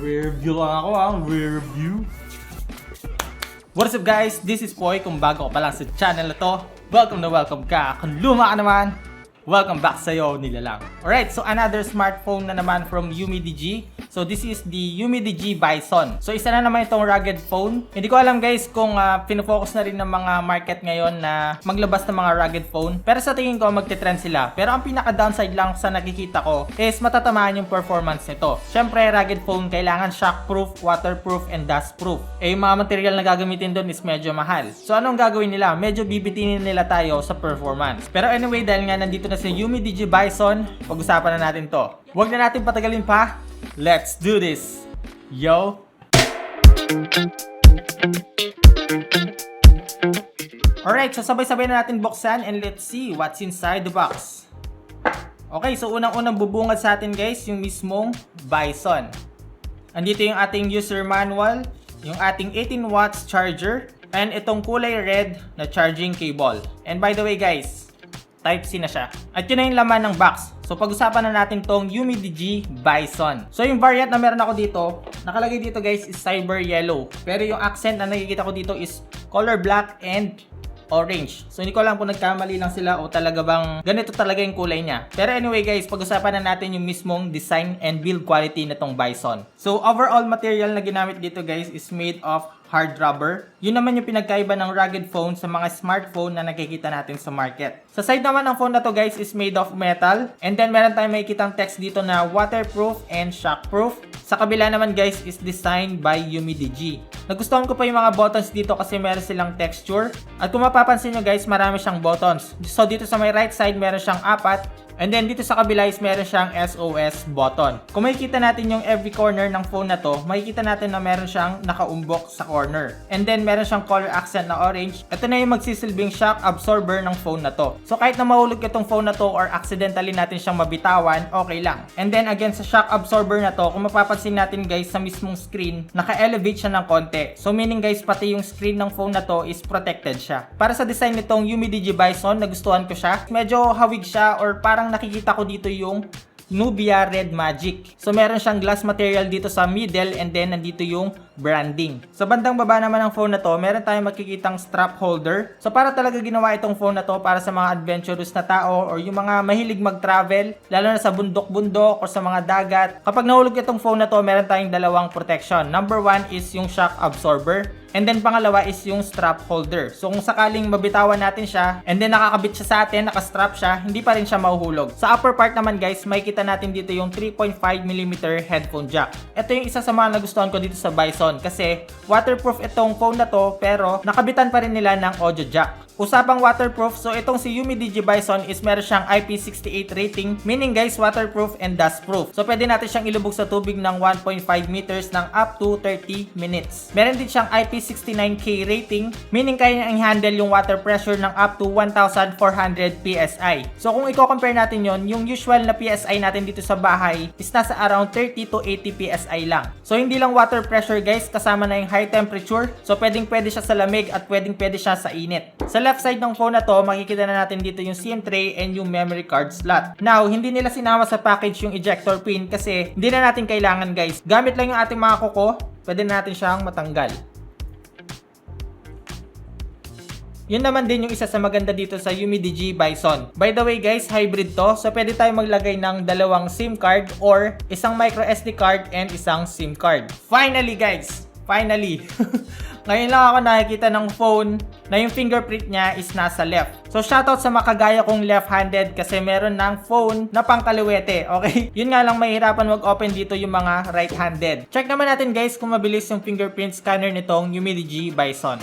Review lang ako review. What's up guys? This is Poy. Kung bago ka pa lang sa channel na to, welcome ka. Kung luma ka naman, welcome back sa'yo nilalang. Alright, so another smartphone na naman from Umidigi. So this is the Umidigi Bison. So isa na naman itong rugged phone. Hindi ko alam guys kung pinofocus na rin ng mga market ngayon na maglabas ng mga rugged phone. Pero sa tingin ko magte-trend sila. Pero ang pinaka-downside lang sa nakikita ko is matatamaan yung performance nito. Syempre rugged phone kailangan shockproof, waterproof, and dustproof. Eh yung mga material na gagamitin doon is medyo mahal. So anong gagawin nila? Medyo bibitinin nila tayo sa performance. Pero anyway, dahil nga nandito na si Umidigi Bison, pag-usapan na natin to. Huwag na natin patagalin pa. Let's do this! Yo! Alright, so sabay-sabay na natin buksan and let's see what's inside the box. Okay, so unang-unang bubungad sa atin guys, yung mismong Bison. Andito yung ating user manual, yung ating 18 watts charger, and itong kulay red na charging cable. And by the way guys, Type-C na siya. At yun na yung laman ng box. So pag-usapan na natin tong Umidigi Bison. So yung variant na meron ako dito, nakalagay dito guys is Cyber Yellow. Pero yung accent na nakikita ko dito is Color Black and Orange. So hindi ko alam kung nagkamali lang sila o talaga bang ganito talaga yung kulay niya. Pero anyway guys, pag-usapan na natin yung mismong design and build quality na tong Bison. So overall material na ginamit dito guys is made of hard rubber. Yun naman yung pinagkaiba ng rugged phone sa mga smartphone na nakikita natin sa market. Sa side naman ng phone na to guys is made of metal. And then meron tayong makikitang text dito na waterproof and shockproof. Sa kabila naman guys is designed by Umidigi. Nagustuhan ko pa yung mga buttons dito kasi meron silang texture. At kung mapapansin nyo guys, marami siyang buttons. So dito sa may right side meron siyang 4. And then dito sa kabila is meron siyang SOS button. Kung makikita natin yung every corner ng phone na to, makikita natin na meron siyang nakaumbok sa corner. And then meron siyang color accent na orange. Ito na yung magsisilbing shock absorber ng phone na to. So kahit na mahulog itong phone na to or accidentally natin siyang mabitawan, okay lang. And then again sa shock absorber na to, kung mapapansin natin guys sa mismong screen, naka-elevate siya ng konti. So meaning guys, pati yung screen ng phone na to is protected siya. Para sa design nitong Umidigi Bison, nagustuhan ko siya. Medyo hawig siya or parang nakikita ko dito yung Nubia Red Magic. So meron siyang glass material dito sa middle and then nandito yung branding. Sa bandang baba naman ng phone na to, meron tayong makikitang strap holder. So para talaga ginawa itong phone na to para sa mga adventurous na tao or yung mga mahilig mag-travel, lalo na sa bundok-bundok o sa mga dagat. Kapag nahulog itong phone na to, meron tayong dalawang protection. Number 1 is yung shock absorber. And then pangalawa is yung strap holder. So kung sakaling mabitawan natin siya and then nakakabit siya sa atin, nakastrap siya, hindi pa rin siya mahuhulog. Sa upper part naman guys, makikita natin dito yung 3.5mm headphone jack. Ito yung isa sa mga nagustuhan ko dito sa Bison kasi waterproof itong phone na to pero nakabitan pa rin nila ng audio jack. Usapang waterproof, so itong si Umidigi Bison is meron siyang IP68 rating, meaning guys waterproof and dustproof. So pwede natin siyang ilubog sa tubig ng 1.5 meters ng up to 30 minutes. Meron din siyang IP69K rating, meaning kaya niyang handle yung water pressure ng up to 1,400 PSI. So kung i-compare natin yon, yung usual na PSI natin dito sa bahay is nasa around 30 to 80 PSI lang. So hindi lang water pressure guys, kasama na yung high temperature. So pwede siya sa lamig at pwede siya sa init. Sa left side ng phone na to, makikita na natin dito yung SIM tray and yung memory card slot. Now, hindi nila sinama sa package yung ejector pin kasi hindi na natin kailangan guys. Gamit lang yung ating mga kuko, pwede na natin siyang matanggal. Yun naman din yung isa sa maganda dito sa Umidigi Bison. By the way guys, hybrid to. So pwede tayo maglagay ng dalawang SIM card or isang micro SD card and isang SIM card. Finally guys! Finally! Ngayon lang ako nakikita ng phone na yung fingerprint niya is nasa left. So shoutout sa makagaya kong left-handed kasi meron ng phone na pangkaliwete. Okay? Yun nga lang mahirapan mag-open dito yung mga right-handed. Check naman natin guys kung mabilis yung fingerprint scanner nitong Umidigi Bison.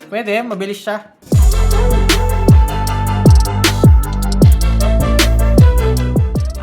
Pwede, mabilis siya.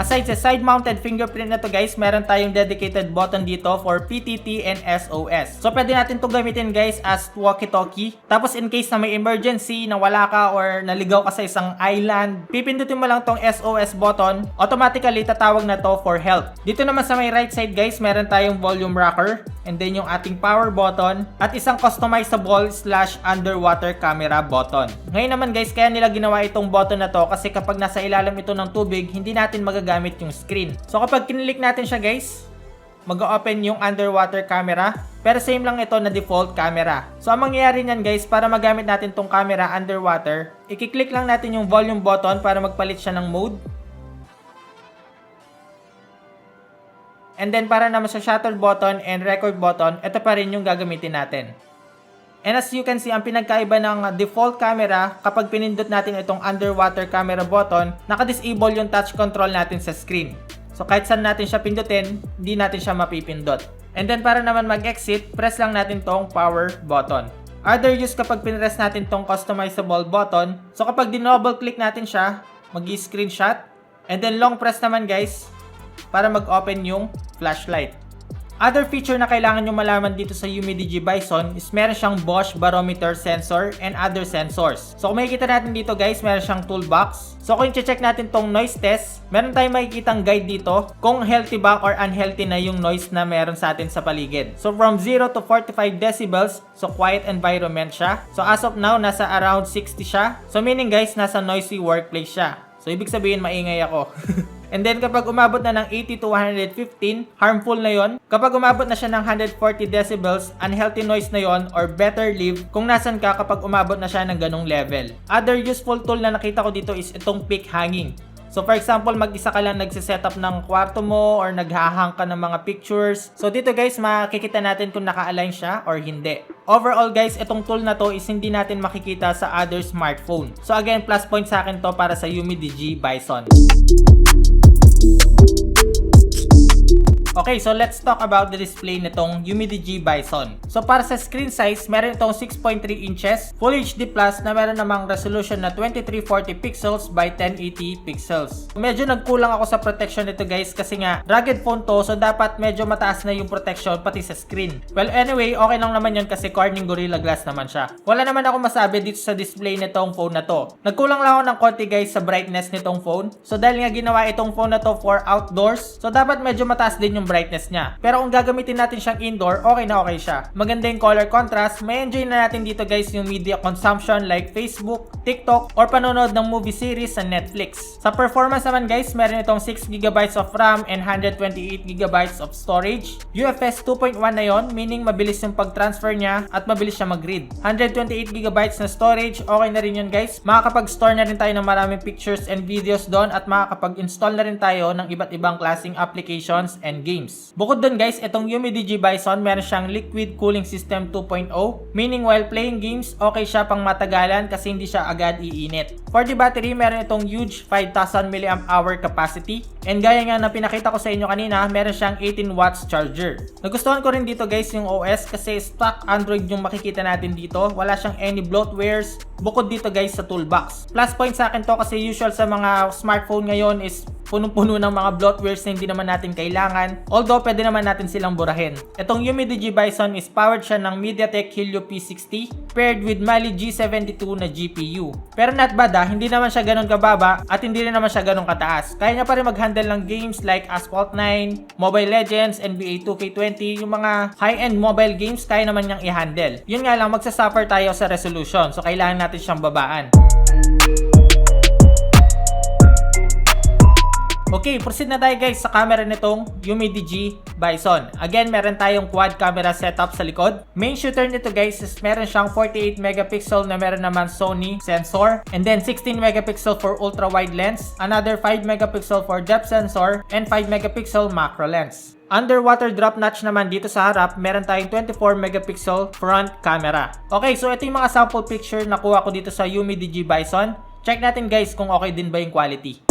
Aside sa side-mounted fingerprint na to guys, meron tayong dedicated button dito for PTT and SOS. So pwede natin to gamitin guys as walkie-talkie. Tapos in case na may emergency, na wala ka or naligaw ka sa isang island, pipindutin mo lang tong SOS button, automatically tatawag na to for help. Dito naman sa may right side guys, meron tayong volume rocker. and then yung ating power button, at isang customizable / underwater camera button. Ngayon naman guys, kaya nila ginawa itong button na to kasi kapag nasa ilalim ito ng tubig, hindi natin magagamit yung screen. So kapag kinilik natin siya guys, mag-open yung underwater camera, pero same lang ito na default camera. So ang mangyayari niyan guys, para magamit natin tong camera underwater, i-click lang natin yung volume button para magpalit siya ng mode. And then para naman sa shutter button and record button, ito pa rin yung gagamitin natin. And as you can see, ang pinagkaiba ng default camera, kapag pinindot natin itong underwater camera button, naka-disable yung touch control natin sa screen. So kahit saan natin siya pindutin, hindi natin siya mapipindot. And then para naman mag-exit, press lang natin tong power button. Other use kapag pinress natin tong customizable button, so kapag din-double click natin siya, mag-screenshot. And then long press naman guys, para mag-open yung flashlight. Other feature na kailangan nyo malaman dito sa Umidigi Bison is meron siyang Bosch barometer sensor and other sensors. So kung makikita natin dito guys, meron siyang toolbox. So kung i-check natin tong noise test, meron tayong makikitang guide dito kung healthy ba or unhealthy na yung noise na meron sa atin sa paligid. So from 0 to 45 decibels, so quiet environment siya. So as of now, nasa around 60 siya. So meaning guys, nasa noisy workplace siya. So ibig sabihin maingay ako. And then kapag umabot na ng 80 to 115, harmful na yon. Kapag umabot na siya ng 140 decibels, unhealthy noise na yon or better leave kung nasan ka kapag umabot na siya ng ganong level. Other useful tool na nakita ko dito is itong peak hanging. So for example, mag-isa ka lang nagsisetup ng kwarto mo or naghahang ka ng mga pictures. So dito guys, makikita natin kung naka-align siya or hindi. Overall guys, itong tool na to is hindi natin makikita sa other smartphone. So again, plus point sa akin to para sa Umidigi Bison. Okay, so let's talk about the display nitong Umidigi Bison. So para sa screen size, meron itong 6.3 inches, Full HD Plus na meron namang resolution na 2340 pixels by 1080 pixels. Medyo nagkulang ako sa protection nito guys kasi nga rugged phone to, so dapat medyo mataas na yung protection pati sa screen. Well anyway, okay lang naman yun kasi Corning Gorilla Glass naman siya. Wala naman ako masabi dito sa display nitong phone na to. Nagkulang lang ako ng konti guys sa brightness nitong phone. So dahil nga ginawa itong phone na to for outdoors, so dapat medyo mataas din yung brightness niya. Pero kung gagamitin natin siyang indoor, okay na okay siya. Maganda yung color contrast. May enjoy na natin dito guys yung media consumption like Facebook, TikTok, or panonood ng movie series sa Netflix. Sa performance naman guys, meron itong 6GB of RAM and 128GB of storage. UFS 2.1 na yon, meaning mabilis yung pag-transfer niya at mabilis siya mag-read. 128GB na storage, okay na rin yun guys. Makakapag-store na rin tayo ng maraming pictures and videos doon at makakapag-install na rin tayo ng iba't ibang klaseng applications and games. Bukod dun guys, itong Umidigi Bison meron siyang liquid cooling system 2.0, meaning while playing games, okay siya pang matagalan kasi hindi siya agad iinit. For the battery, meron itong huge 5000 mAh capacity, and gaya nga na pinakita ko sa inyo kanina, meron siyang 18 watts charger. Nagustuhan ko rin dito guys yung OS kasi stock Android yung makikita natin dito, wala siyang any bloatwares. Bukod dito guys sa toolbox. Plus point sa akin to kasi usual sa mga smartphone ngayon is punong-puno ng mga bloatwares na hindi naman natin kailangan. Although pwede naman natin silang burahin. Itong Umidigi Bison is powered siya ng MediaTek Helio P60 paired with Mali G72 na GPU. Pero not bad hindi naman siya ganun kababa at hindi rin naman siya ganun kataas. Kaya niya pa rin mag-handle ng games like Asphalt 9, Mobile Legends, NBA 2K20, yung mga high-end mobile games kaya naman niyang i-handle. Yun nga lang, magsasuffer tayo sa resolution, so kailangan natin siyang babaan. Okay, proceed na tayo guys sa camera nitong Umidigi Bison. Again, meron tayong quad camera setup sa likod. Main shooter nito guys is meron siyang 48 megapixel na meron naman Sony sensor. And then 16 megapixel for ultra wide lens. Another 5 megapixel for depth sensor. And 5 megapixel macro lens. Underwater drop notch naman dito sa harap, meron tayong 24 megapixel front camera. Okay, so ito yung mga sample picture na kuha ko dito sa Umidigi Bison. Check natin guys kung okay din ba yung quality.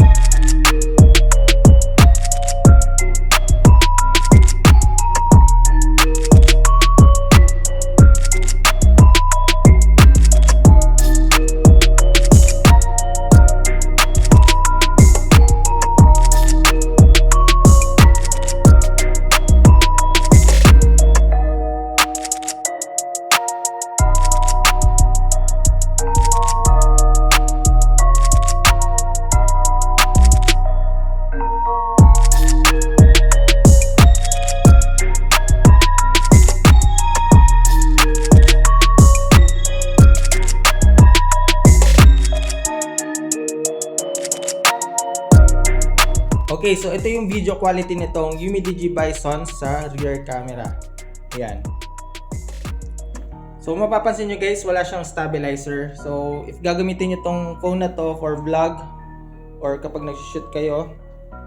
Okay, so ito yung video quality nitong Umidigi Bison sa rear camera. Ayan. So mapapansin nyo guys, wala siyang stabilizer. So if gagamitin nyo tong phone na to for vlog or kapag nag-shoot kayo,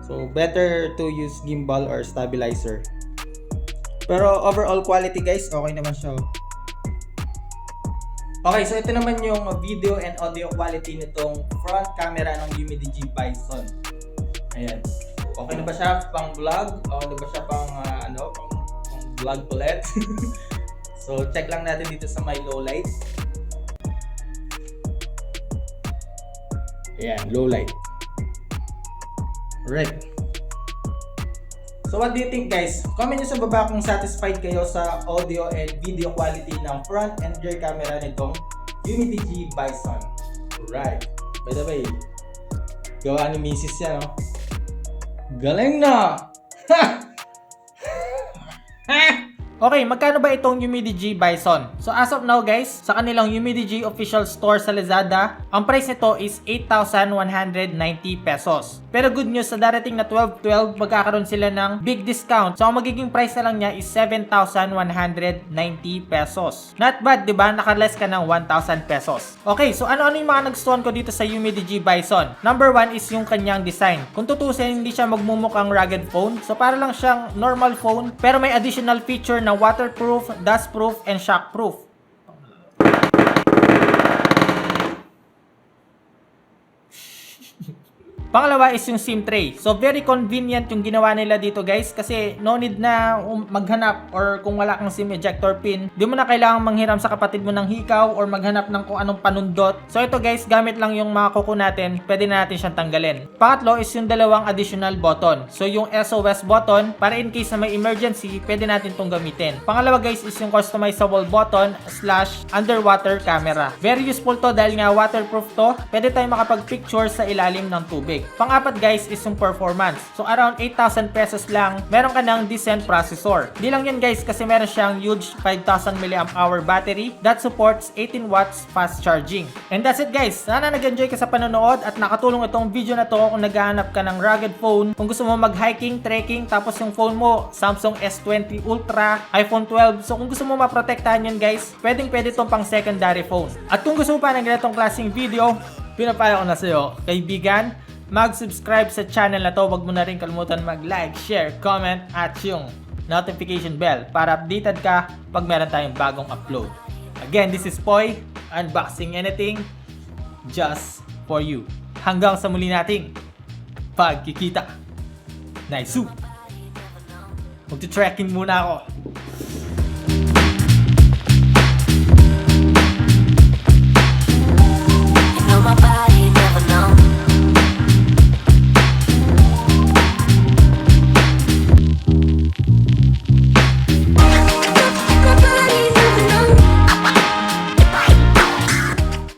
so better to use gimbal or stabilizer. Pero overall quality guys, okay naman siya. Okay, so ito naman yung video and audio quality nitong front camera ng Umidigi Bison. Ayan. Okay na ba siya pang vlog? Okay na ba siya pang pang vlog ulit? So check lang natin dito sa my low light. Ayan, low light. Alright. So what do you think guys? Comment nyo sa baba kung satisfied kayo sa audio and video quality ng front and rear camera nitong Umidigi Bison. Alright. By the way, gawa ni Mrs. yan, no? Galing na! Ha! Ha! Okay, magkano ba itong Umidigi Bison? So as of now guys, sa kanilang Umidigi official store sa Lazada, ang price nito is 8,190 pesos. Pero good news, sa darating na 12/12, magkakaroon sila ng big discount. So ang magiging price na lang niya is 7,190 pesos. Not bad, di ba? Naka-less ka ng 1,000 pesos. Okay, so ano-ano yung mga nagustuhan ko dito sa Umidigi Bison? Number 1 is yung kanyang design. Kung tutusin, hindi siya magmumukhang rugged phone. So para lang siyang normal phone, pero may additional feature na waterproof, dustproof, and shockproof. Pangalawa is yung SIM tray. So very convenient yung ginawa nila dito guys, kasi no need na maghanap, or kung wala kang SIM ejector pin, di mo na kailangang manghiram sa kapatid mo ng hikaw or maghanap ng kung anong panundot. So ito guys, gamit lang yung mga kuko natin, pwede na natin siyang tanggalin. Pangatlo is yung dalawang additional button. So yung SOS button, para in case na may emergency, pwede natin itong gamitin. Pangalawa guys is yung customizable button / underwater camera. Very useful to dahil nga waterproof to, pwede tayong makapag-picture sa ilalim ng tubig. Pang-apat guys is yung performance. So around 8,000 pesos lang, meron ka ng decent processor. Di lang yan guys, kasi meron siyang huge 5,000 mAh battery that supports 18 watts fast charging. And that's it guys. Sana nag-enjoy ka sa panonood at nakatulong itong video na to kung naghahanap ka ng rugged phone, kung gusto mo mag-hiking, trekking, tapos yung phone mo Samsung S20 Ultra, iPhone 12. So kung gusto mo maprotektahan yun guys, pwede itong pang secondary phone. At kung gusto mo pa ng ganitong klaseng video, pinapayo ko na sa'yo, kaibigan, mag-subscribe sa channel na to. Huwag mo na rin kalimutan mag-like, share, comment at yung notification bell para updated ka pag meron tayong bagong upload. Again, this is Poy, unboxing anything just for you. Hanggang sa muli nating pagkikita. Nice! Magti-trekking muna ako.